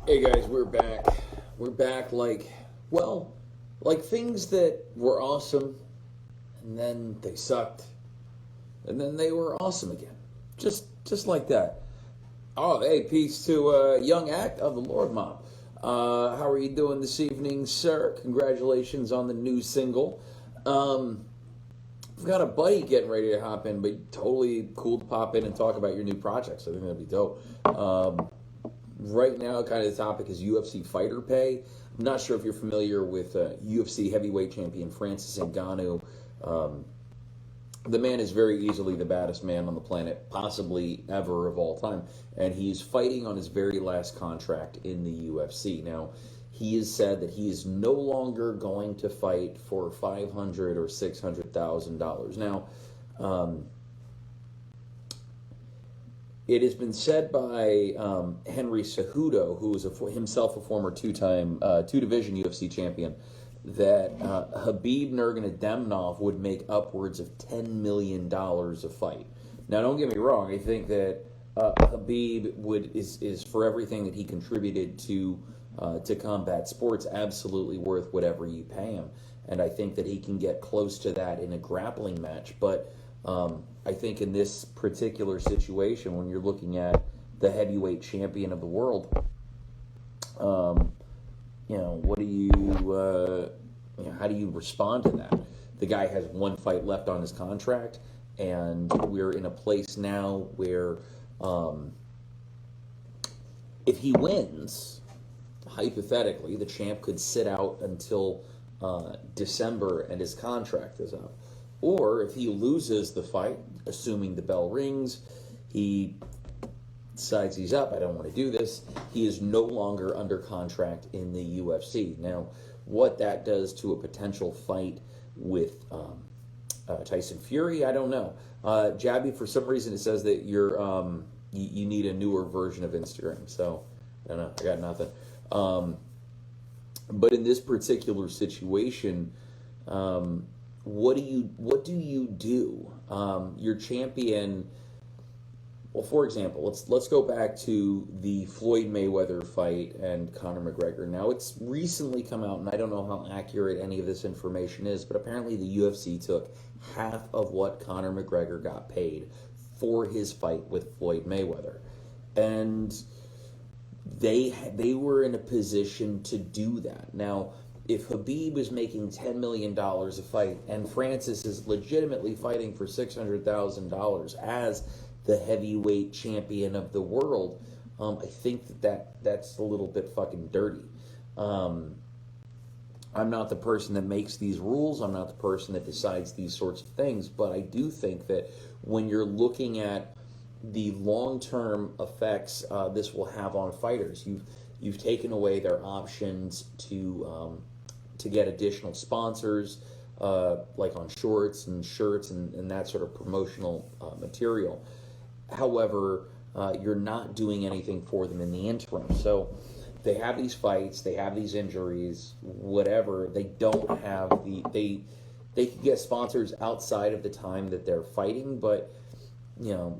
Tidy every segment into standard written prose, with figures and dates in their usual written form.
Hey guys, we're back. We're back like things that were awesome and then they sucked and then they were awesome again. Just like that. Oh, hey, peace to Young Act of the Lord Mob. How are you doing this evening, sir? Congratulations on the new single. Um, I've got a buddy getting ready to hop in, but totally cool to pop in and talk about your new projects. I think that'd be dope. Right now, kind of the topic is UFC fighter pay. I'm not sure if you're familiar with UFC heavyweight champion Francis Ngannou. Um, the man is very easily the baddest man on the planet, possibly ever of all time, and he's fighting on his very last contract in the UFC. Now, he has said that he is no longer going to fight for $500,000 or $600,000. Now, um, it has been said by Henry Cejudo, who is himself a former two-division UFC champion, that Habib Nurmagomedov would make upwards of $10 million a fight. Now, don't get me wrong. I think that Habib is for everything that he contributed to combat sports, absolutely worth whatever you pay him. And I think that he can get close to that in a grappling match. But I think in this particular situation, when you're looking at the heavyweight champion of the world, um, what do how do you respond to that? The guy has one fight left on his contract, and we're in a place now where um, if he wins, hypothetically, the champ could sit out until December and his contract is up. Or if he loses the fight, assuming the bell rings, he decides he's up, I don't want to do this, he is no longer under contract in the UFC. Now, what that does to a potential fight with Tyson Fury, I don't know. Jabby, for some reason, it says that you need a newer version of Instagram. So, I don't know. I got nothing. Um, but in this particular situation, what do you do? Your champion. Well, for example, let's go back to the Floyd Mayweather fight and Conor McGregor. Now, it's recently come out, and I don't know how accurate any of this information is, but apparently the UFC took half of what Conor McGregor got paid for his fight with Floyd Mayweather, and they were in a position to do that. Now, if Habib is making $10 million a fight and Francis is legitimately fighting for $600,000 as the heavyweight champion of the world, I think that's a little bit fucking dirty. Um, I'm not the person that makes these rules. I'm not the person that decides these sorts of things. But I do think that when you're looking at the long-term effects this will have on fighters, you've taken away their options to get additional sponsors, like on shorts and shirts and that sort of promotional material. However, you're not doing anything for them in the interim. So they have these fights, they have these injuries, whatever. They don't have they can get sponsors outside of the time that they're fighting, but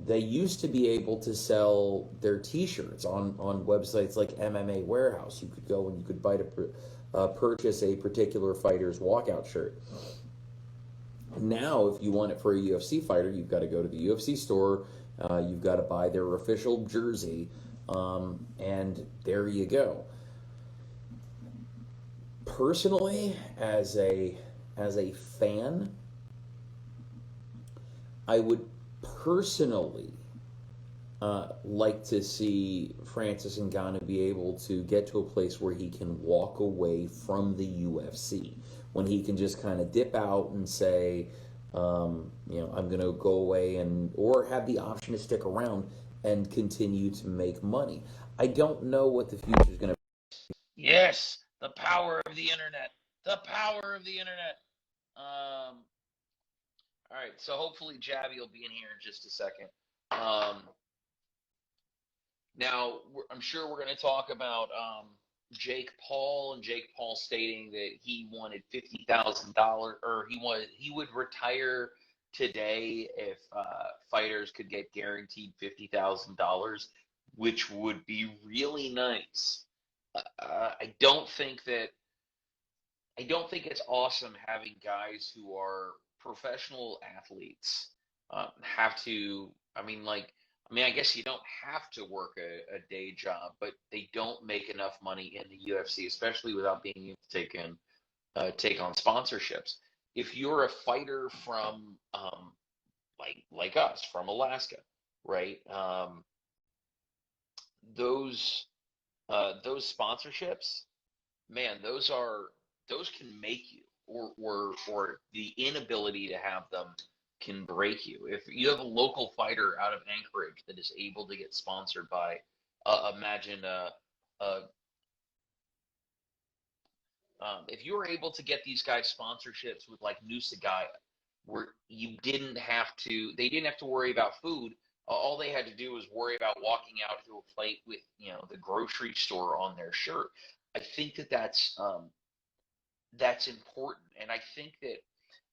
they used to be able to sell their T-shirts on websites like MMA Warehouse. You could go and you could purchase a particular fighter's walkout shirt. Now, if you want it for a UFC fighter, you've got to go to the UFC store. You've got to buy their official jersey, and there you go. Personally, as a fan, I would personally like to see Francis Ngannou be able to get to a place where he can walk away from the UFC, when he can just kind of dip out and say, I'm going to go away or have the option to stick around and continue to make money. I don't know what the future is going to. Yes, the power of the internet. The power of the internet. All right, so hopefully Javi will be in here in just a second. Um, Now, I'm sure we're going to talk about Jake Paul and Jake Paul stating that he wanted $50,000, or he would retire today if fighters could get guaranteed $50,000, which would be really nice. I don't think that I don't think it's awesome having guys who are professional athletes have to. I guess you don't have to work a day job, but they don't make enough money in the UFC, especially without being able to take on sponsorships. If you're a fighter from like us from Alaska, right? Those those sponsorships, man, those can make you, or the inability to have them can break you. If you have a local fighter out of Anchorage that is able to get sponsored by, imagine uh, if you were able to get these guys sponsorships with like Nusagaya, where they didn't have to worry about food. All they had to do was worry about walking out to a plate with the grocery store on their shirt. I think that's important, and I think that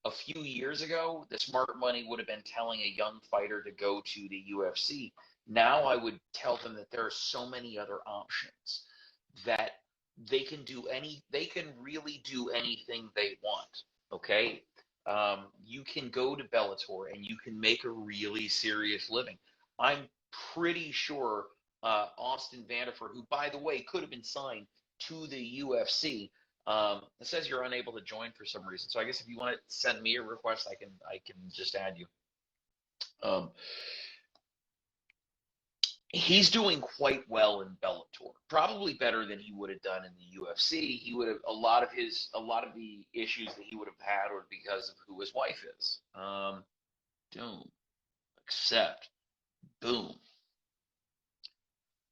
a few years ago, the smart money would have been telling a young fighter to go to the UFC. Now I would tell them that there are so many other options that they can really do anything they want. Okay. You can go to Bellator and you can make a really serious living. I'm pretty sure Austin Vanderford, who by the way could have been signed to the UFC, it says you're unable to join for some reason. So I guess if you want to send me a request, I can just add you. Um, he's doing quite well in Bellator, probably better than he would have done in the UFC. He would have a lot of the issues that he would have had were because of who his wife is. Don't accept. Boom.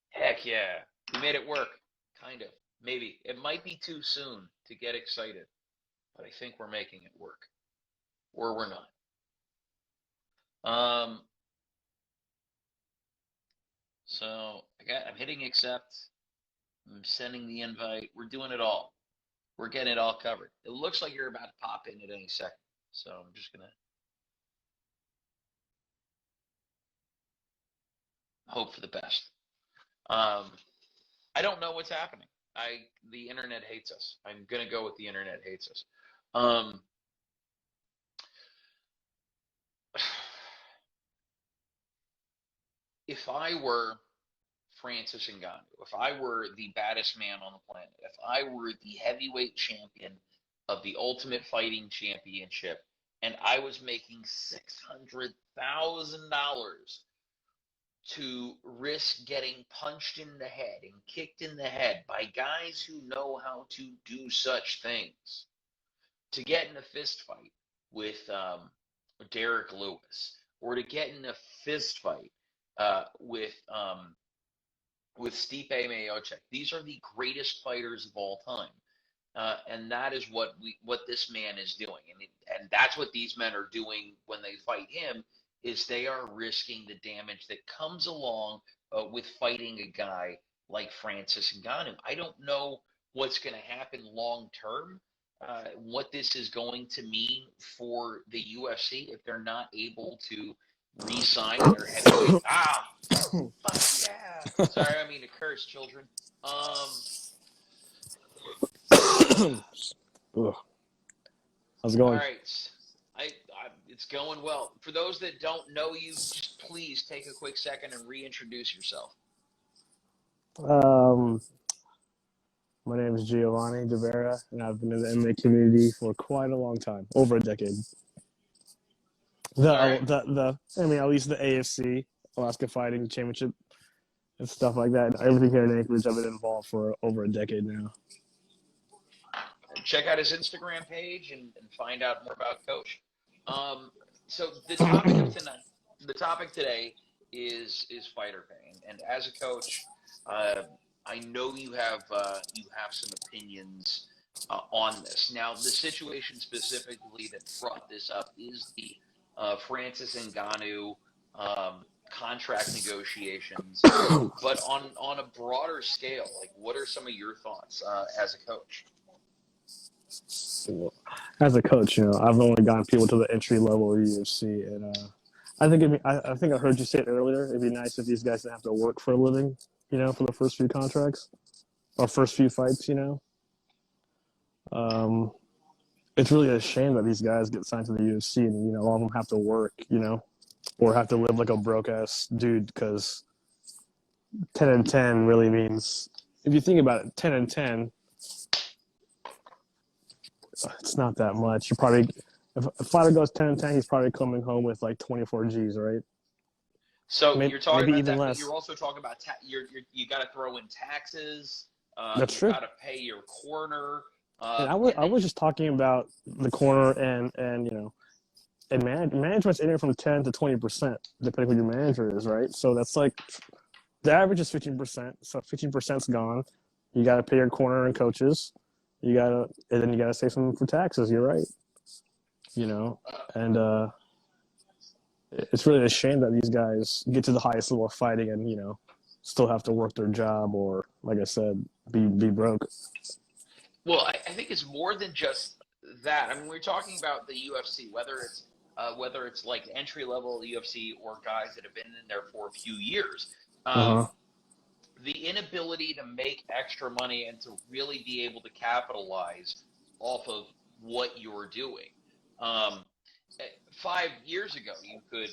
Heck yeah, we made it work. Kind of. Maybe it might be too soon to get excited, but I think we're making it work, or we're not. Um, so I'm hitting accept. I'm sending the invite. We're doing it all. We're getting it all covered. It looks like you're about to pop in at any second. So I'm just going to hope for the best. I don't know what's happening. The internet hates us. I'm going to go with the internet hates us. If I were Francis Ngannou, if I were the baddest man on the planet, if I were the heavyweight champion of the Ultimate Fighting Championship, and I was making $600,000 to risk getting punched in the head and kicked in the head by guys who know how to do such things, to get in a fist fight with Derek Lewis, or to get in a fist fight with Stipe Miocic. These are the greatest fighters of all time. And that is what this man is doing, and that's what these men are doing when they fight him. Is they are risking the damage that comes along with fighting a guy like Francis Ngannou. I don't know what's going to happen long term. What this is going to mean for the UFC if they're not able to re-sign their heavyweight. Fuck yeah! Sorry, I mean to curse, children. Ugh. How's it going? All right. It's going well. For those that don't know you, just please take a quick second and reintroduce yourself. My name is Giovanni DeVera, and I've been in the MMA community for quite a long time, over a decade. At least the AFC, Alaska Fighting Championship, and stuff like that. Everything here in Anchorage, I've been involved for over a decade now. Check out his Instagram page and find out more about Coach. So the topic today is fighter pain, and as a coach, I know you have some opinions on this. Now, the situation specifically that brought this up is the Francis Ngannou contract negotiations, but on a broader scale, like what are some of your thoughts as a coach? As a coach, I've only gotten people to the entry level of UFC, and I think I heard you say it earlier. It'd be nice if these guys didn't have to work for a living, for the first few contracts. our first few fights, it's really a shame that these guys get signed to the UFC and, a lot of them have to work, or have to live like a broke ass dude because 10-10 really means, if you think about it, 10-10, it's not that much. You probably, if a fighter goes 10-10, he's probably coming home with like 24 G's, right? So Maybe, you're talking maybe about even that, but less. you're also talking about you got to throw in taxes. That's You true. got to pay your corner. And I was just talking about the corner and and management's anywhere from 10 to 20%, depending who your manager is, right? So that's like the average is 15%. So 15%'s gone. You got to pay your corner and coaches. And then you got to save some for taxes. You're right. And it's really a shame that these guys get to the highest level of fighting and still have to work their job or, like I said, be broke. Well, I think it's more than just that. I mean, we're talking about the UFC, whether it's like entry level UFC or guys that have been in there for a few years. The inability to make extra money and to really be able to capitalize off of what you're doing. 5 years ago, you could,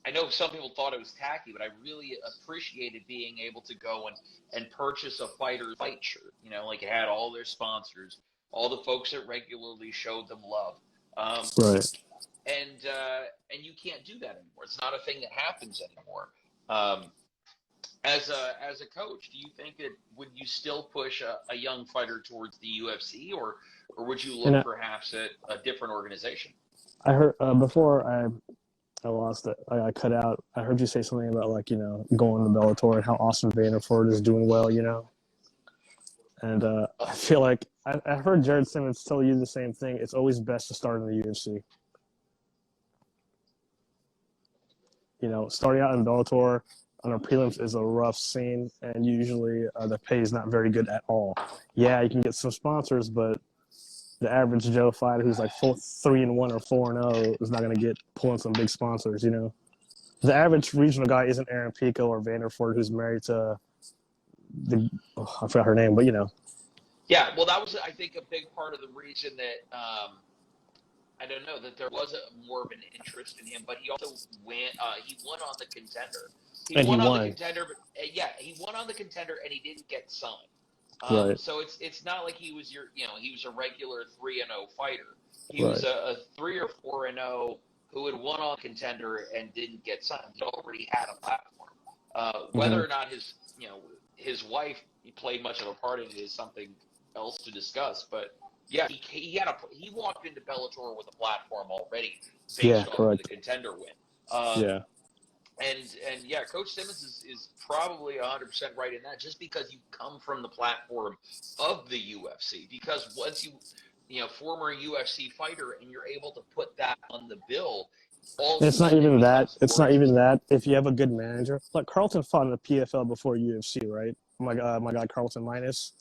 I know some people thought it was tacky, but I really appreciated being able to go and purchase a fighter's fight shirt. Like it had all their sponsors, all the folks that regularly showed them love. Right. And you can't do that anymore. It's not a thing that happens anymore. As a coach, do you think would you still push a young fighter towards the UFC, or would you look perhaps at a different organization? I heard before I lost it. I cut out. I heard you say something about going to Bellator and how Austin Vanderford is doing well, And I feel like I heard Jared Simmons tell you the same thing. It's always best to start in the UFC. Starting out in Bellator on our prelims is a rough scene, and usually the pay is not very good at all. Yeah, you can get some sponsors, but the average Joe fighter who's like 3-1 or 4-0 is not going to get pulling some big sponsors. The average regional guy isn't Aaron Pico or Vanderford, who's married to I forgot her name, but Yeah, well, that was, I think, a big part of the reason that I don't know that there was more of an interest in him, but he also went. He won on the Contender. He won on the Contender, but he won on the Contender, and he didn't get signed. Right. So it's not like he was he was a regular 3-0 fighter. He was a 3 or 4-0 who had won on Contender and didn't get signed. He already had a platform. Whether or not his wife played much of a part in it is something else to discuss. But yeah, he walked into Bellator with a platform already based off of the Contender win. And yeah, Coach Simmons is probably 100% right in that, just because you come from the platform of the UFC. Because once former UFC fighter, and you're able to put that on the bill, it's not even that. It's not even that. If you have a good manager, like Carlton fought in the PFL before UFC, right? My guy Carlton Minus,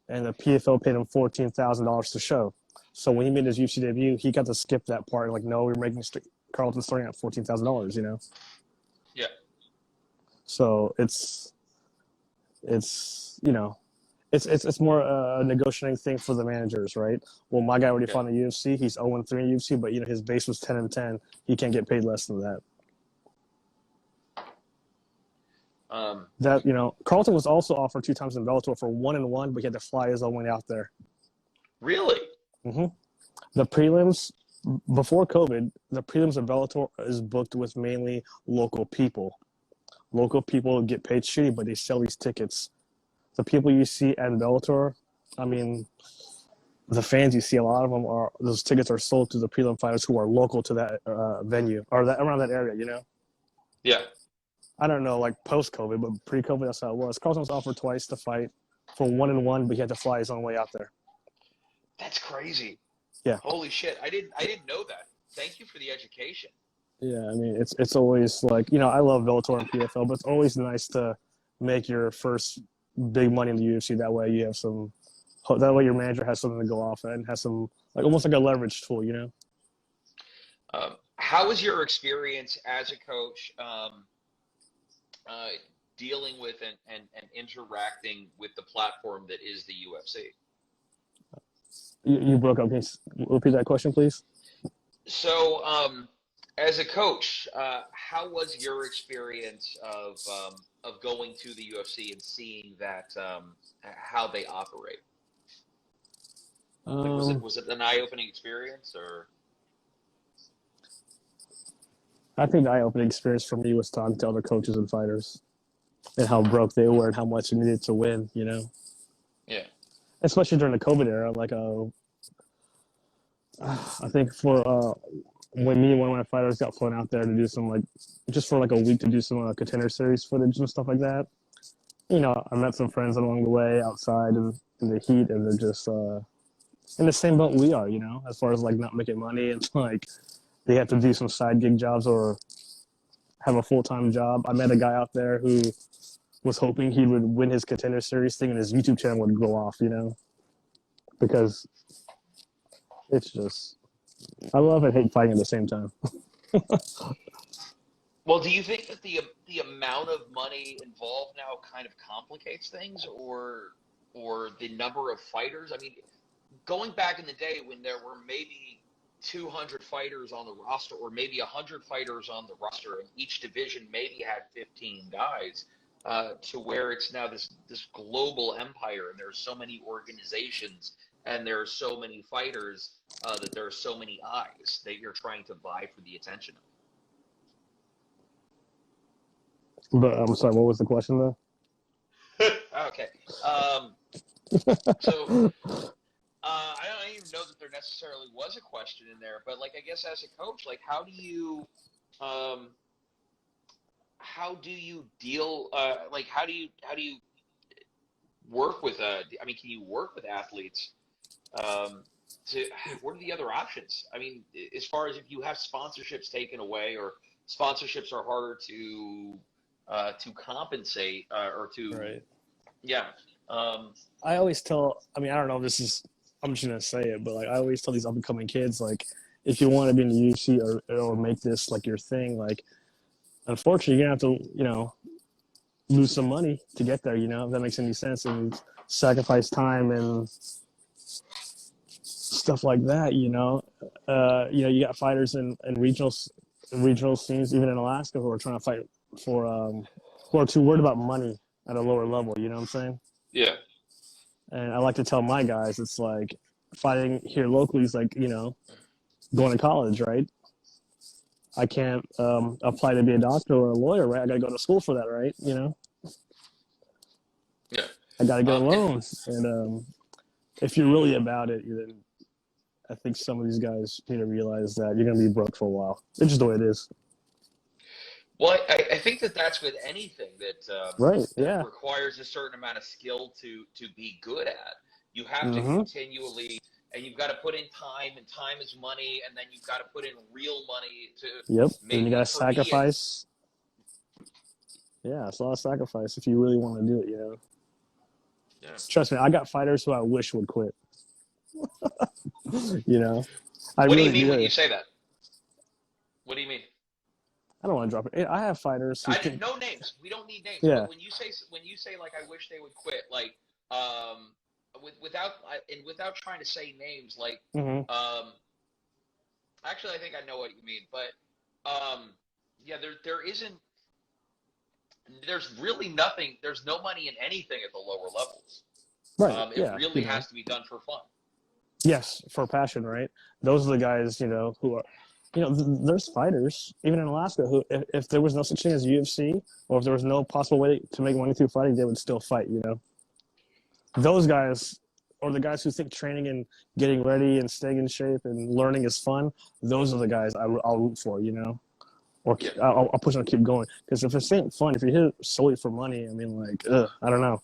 and the PFL paid him $14,000 to show. So when he made his UFC debut, he got to skip that part. Like, no, we're making Carlton starting at $14,000. Yeah. So it's more a negotiating thing for the managers, right? Well, my guy already fought in the UFC. He's 0-3 in UFC, but his base was 10-10. He can't get paid less than that. Carlton was also offered 2 times in Bellator for 1-1, but he had to fly his own way out there. Really? Mm-hmm. The prelims before COVID, the prelims of Bellator is booked with mainly local people. Local people get paid shitty, but they sell these tickets. The people you see at Bellator, I mean, the fans you see, a lot of them those tickets are sold to the prelim fighters who are local to that venue or around that area. Yeah. I don't know, like post-COVID, but pre-COVID, that's how it was. Carlton was offered twice to fight for 1-1, but he had to fly his own way out there. That's crazy. Yeah. Holy shit! I didn't know that. Thank you for the education. Yeah, I mean, it's always like, I love Bellator and PFL, but it's always nice to make your first big money in the UFC. That way you have that way your manager has something to go off and has some, like, almost like a leverage tool, How was your experience as a coach? dealing with and interacting with the platform that is the UFC? You broke up. Can you repeat that question, please? So, as a coach, how was your experience of going to the UFC and seeing that how they operate? Like, was it an eye-opening experience, or? I think the eye-opening experience for me was talking to other coaches and fighters and how broke they were and how much they needed to win, you know? Yeah. Especially during the COVID era. Like, I think for when me and one of my fighters got flown out there to do some, like, just for like a week to do some contender series footage and stuff like that, you know, I met some friends along the way outside in the heat, and they're just in the same boat we are, you know, as far as like not making money and like they have to do some side gig jobs or have a full-time job. I met a guy out there who was hoping he would win his contender series thing and his YouTube channel would go off, you know, because it's just, I love and hate fighting at the same time. Well, do you think that the amount of money involved now kind of complicates things, or the number of fighters? I mean, going back in the day when there were maybe 200 fighters on the roster, or maybe 100 fighters on the roster, and each division maybe had 15 guys, to where it's now this global empire, and there are so many organizations, and there are so many fighters, that there are so many eyes that you're trying to vie for the attention of. But I'm sorry, what was the question though? Okay. So I don't even know that there necessarily was a question in there, but like, I guess as a coach, like, how do you deal, like, how do you work with I mean, can you work with athletes, what are the other options? I mean, as far as if you have sponsorships taken away, or sponsorships are harder to compensate, or to, Right. yeah. I always tell, I mean, I don't know if this is, I'm just going to say it, but like, I always tell these up and coming kids, like, if you want to be in the UFC or make this like your thing, like, unfortunately, you're going to have to, you know, lose some money to get there, you know, if that makes any sense, and sacrifice time and stuff like that, you know. You got fighters in regional scenes, even in Alaska, who are trying to fight for, who are too worried about money at a lower level, you know what I'm saying? Yeah. And I like to tell my guys, it's like fighting here locally is like, you know, going to college, right? I can't apply to be a doctor or a lawyer, right? I got to go to school for that, right? You know? Yeah. I got to get a loan. And if you're really about it, then I think some of these guys need to realize that you're going to be broke for a while. It's just the way it is. Well, I think that that's with anything that Right, that yeah. requires a certain amount of skill to be good at. You have to Mm-hmm. continually, and you've got to put in time, and time is money, and then you've got to put in real money to Yep, maybe, and you got to for me, sacrifice. Yeah, it's a lot of sacrifice if you really want to do it, you know? yeah. Trust me, I got fighters who I wish would quit. You know? I What do you really mean when do. you say that? What do you mean? I don't want to drop it. I have fighters who think, No names. We don't need names. yeah. But when you say like, I wish they would quit, like, without trying to say names, like, Mm-hmm. actually, I think I know what you mean, but yeah, there's really nothing. There's no money in anything at the lower levels. Right. It Yeah. really you know. has to be done for fun. Yes, for passion, right? Those are the guys, you know, who are, you know, there's fighters, even in Alaska, who, if there was no such thing as UFC, or if there was no possible way to make money through fighting, they would still fight, you know? Those guys, or the guys who think training and getting ready and staying in shape and learning is fun, those are the guys I'll root for, you know? Or Yeah. I'll push them to keep going. Because if it's ain't fun, if you're here solely for money, I mean, like, I don't know.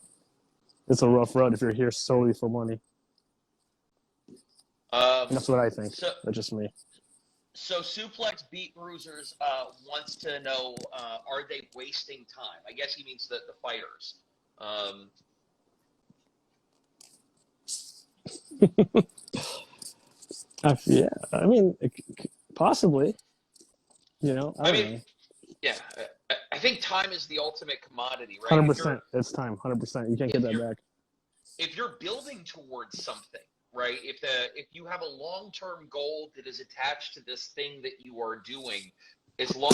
It's a rough road if you're here solely for money. That's what I think. That's just me. So Suplex Beat Bruisers wants to know, are they wasting time? I guess he means the fighters. Yeah, I mean, possibly. You know, I don't know. Yeah. I think time is the ultimate commodity, right? 100%. It's time. 100%. You can't get that back. If you're building towards something, right? If you have a long-term goal that is attached to this thing that you are doing, as long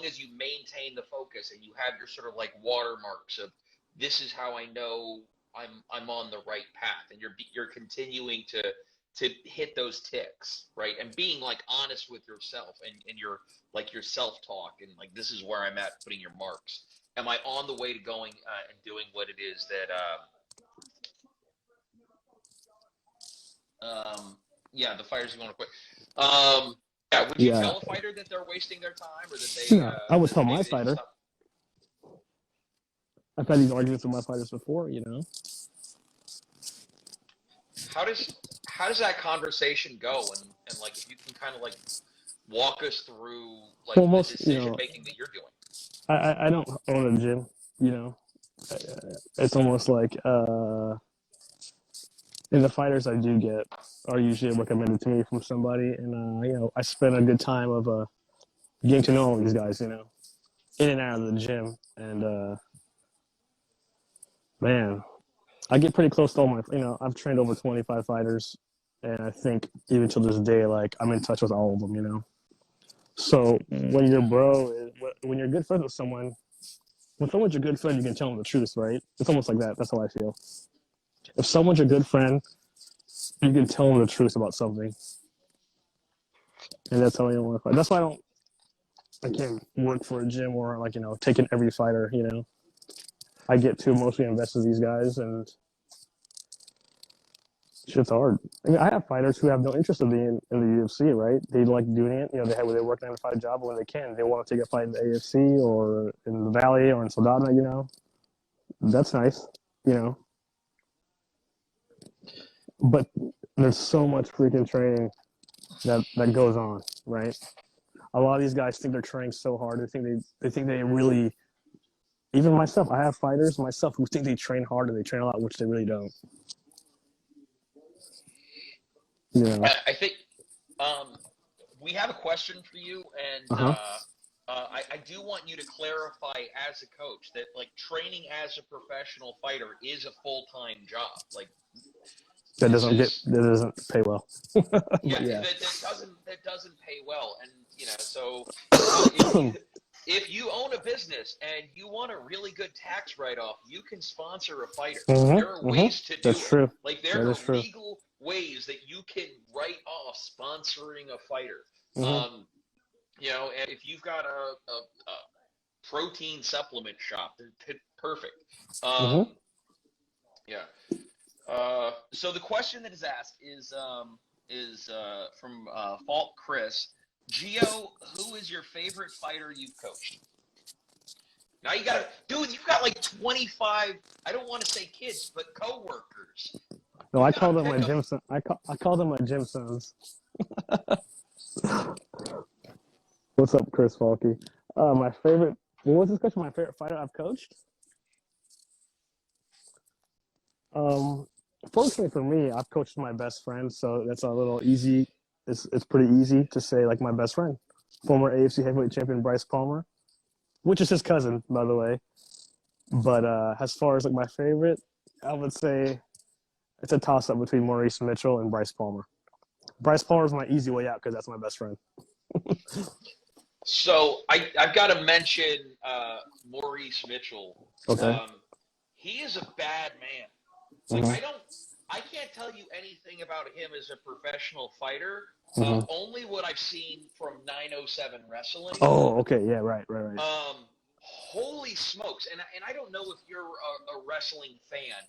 as you maintain the focus and you have your sort of like watermarks of this is how I know I'm on the right path, and you're continuing to hit those ticks, right? And being like honest with yourself and your like your self-talk and like this is where I'm at, putting your marks. Am I on the way to going and doing what it is that yeah, the fighters you want to quit. Yeah, would you tell a fighter that they're wasting their time or that they? No, I would tell my fighter. I've had these arguments with my fighters before, you know. How does that conversation go? And like if you can kind of like walk us through like the decision making that you're doing. I don't own a gym, you know. It's almost like and the fighters I do get are usually recommended to me from somebody, and you know, I spend a good time of getting to know all these guys, you know, in and out of the gym, and man, I get pretty close to all my, you know, I've trained over 25 fighters, and I think even till this day, like I'm in touch with all of them, you know. So when you're when you're good friends with someone, when someone's your good friend, you can tell them the truth, right? It's almost like that. That's how I feel. If someone's your good friend, you can tell them the truth about something, and that's how you want to fight. That's why I can't work for a gym or like, you know, taking every fighter. You know, I get too emotionally invested in these guys, and shit's hard. I mean, I have fighters who have no interest in being in the UFC, right? They like doing it. You know, they work a 9-to-5 job, but when they can, they want to take a fight in the AFC or in the Valley or in Soldado. You know, that's nice. You know. But there's so much freaking training that goes on, right? A lot of these guys think they're training so hard. They think they really. Even myself, I have fighters myself who think they train hard and they train a lot, which they really don't. Yeah. I think we have a question for you, and I do want you to clarify as a coach that like training as a professional fighter is a full-time job. Like. That doesn't pay well. Yeah. That doesn't pay well, and you know, so if you own a business and you want a really good tax write-off, you can sponsor a fighter. There are ways to do That's it. true. Like there are legal ways that you can write off sponsoring a fighter. You know, and if you've got a protein supplement shop, perfect. Yeah. So the question that is asked is from Fault Chris. Gio, who is your favorite fighter you've coached? Now you've got like 25. I don't want to say kids, but coworkers. No, I call them my gym sons. I call them my gym sons. What's up, Chris Falky? My favorite. What was this question? My favorite fighter I've coached. Fortunately for me, I've coached my best friend, so that's a little easy. It's pretty easy to say like my best friend, former AFC heavyweight champion Bryce Palmer, which is his cousin, by the way. But as far as like my favorite, I would say it's a toss-up between Maurice Mitchell and Bryce Palmer. Bryce Palmer is my easy way out because that's my best friend. So I've got to mention Maurice Mitchell. Okay. He is a bad man. Like I can't tell you anything about him as a professional fighter. Only what I've seen from 907 Wrestling. Oh, okay, yeah, right. Holy smokes! And I don't know if you're a wrestling fan,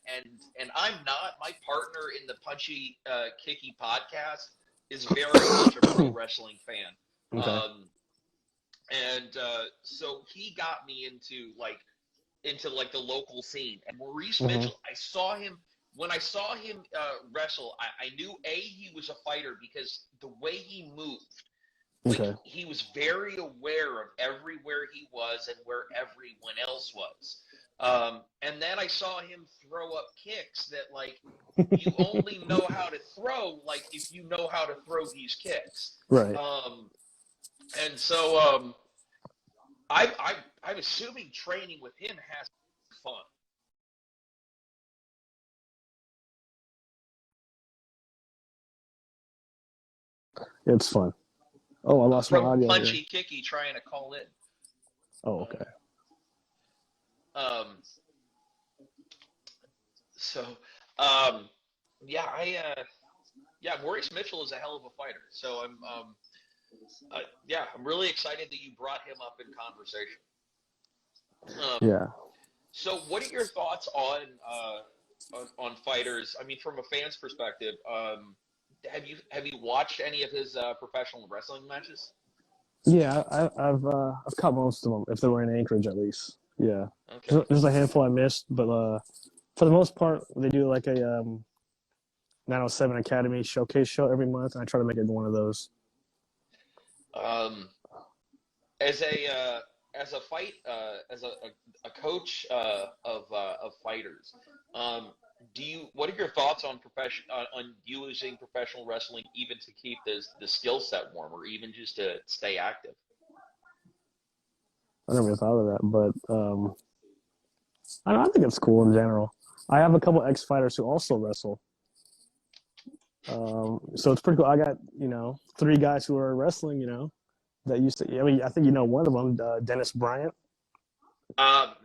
and I'm not. My partner in the Punchy Kicky podcast is very much a pro wrestling fan. Okay. So he got me into the local scene. And Maurice Mitchell, when I saw him wrestle, I knew he was a fighter because the way he moved. He was very aware of everywhere he was and where everyone else was. And then I saw him throw up kicks that, like, you only know how to throw, like, if you know how to throw these kicks. Right. And so I'm assuming training with him has fun. It's fun. Oh, I lost my From audio here. Punchy Kicky trying to call in. Oh, okay. Um, so, um, yeah, yeah, Maurice Mitchell is a hell of a fighter. So I'm really excited that you brought him up in conversation. Yeah. So what are your thoughts on fighters? I mean, from a fan's perspective, have you watched any of his professional wrestling matches? Yeah, I've caught most of them if they were in Anchorage at least. Yeah, Okay. there's a handful I missed, but for the most part, they do like a 907 Academy showcase show every month, and I try to make it one of those. Um, as a fight as a coach of fighters, what are your thoughts on on using professional wrestling even to keep the skill set warm or even just to stay active? I never thought of that, but I think it's cool in general. I have a couple ex fighters who also wrestle, so it's pretty cool. I got 3 guys who are wrestling, that used to. I mean, I think one of them, Dennis Bryant.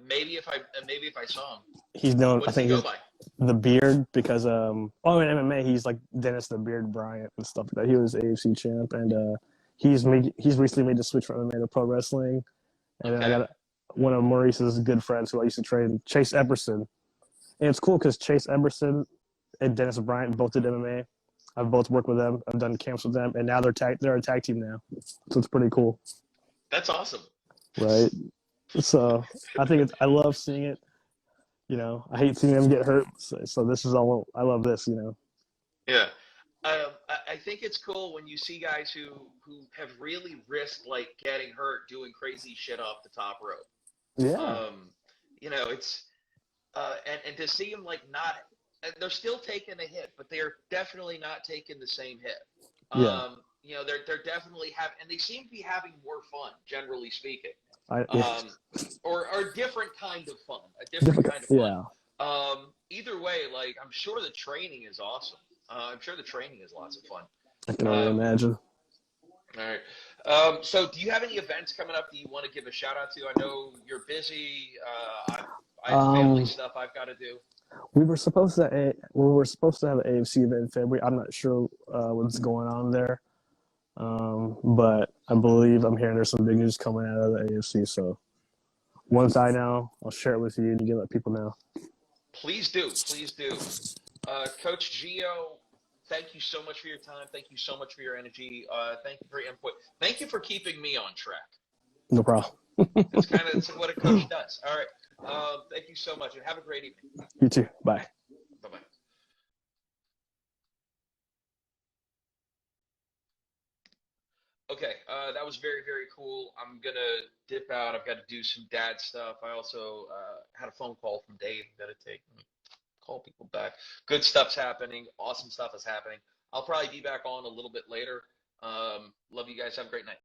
Maybe if I saw him. He's known. What I does he think go he's by? the Beard because in MMA he's like Dennis the Beard Bryant and stuff like that. He was AFC champ, and he's recently made the switch from MMA to pro wrestling. And then I Okay. got one of Maurice's good friends who I used to train, Chase Eberson. And it's cool because Chase Eberson and Dennis Bryant both did MMA. I've both worked with them. I've done camps with them, and now they're a tag team now. So it's pretty cool, That's awesome. right? So I love seeing it. I hate seeing them get hurt. So this is all I love. This. Yeah. I think it's cool when you see guys who have really risked like getting hurt doing crazy shit off the top rope. Yeah, Um, it's and to see them like not, they're still taking a hit, but they're definitely not taking the same hit. yeah. They're definitely and they seem to be having more fun, generally speaking. Yeah. Or a different kind of fun, a different kind of fun. Yeah, Either way, like I'm sure the training is awesome. I'm sure the training is lots of fun. I can only Um, imagine. all right. So do you have any events coming up that you want to give a shout out to? I know you're busy. I have family Um, stuff I've got to do. we were supposed to have an AFC event in February. I'm not sure what's going on there, but I believe I'm hearing there's some big news coming out of the AFC. So once I know, I'll share it with you, and you can let people know. Please do. Please do. Coach Gio, thank you so much for your time. Thank you so much for your energy. Thank you for your input. Thank you for keeping me on track. No problem. It's what a coach does. All right. Thank you so much, and have a great evening. You too. Bye. Bye bye. Okay, that was very, very cool. I'm gonna dip out. I've got to do some dad stuff. I also had a phone call from Dave. Got to take call people back. Good stuff's happening. Awesome stuff is happening. I'll probably be back on a little bit later. Love you guys. Have a great night.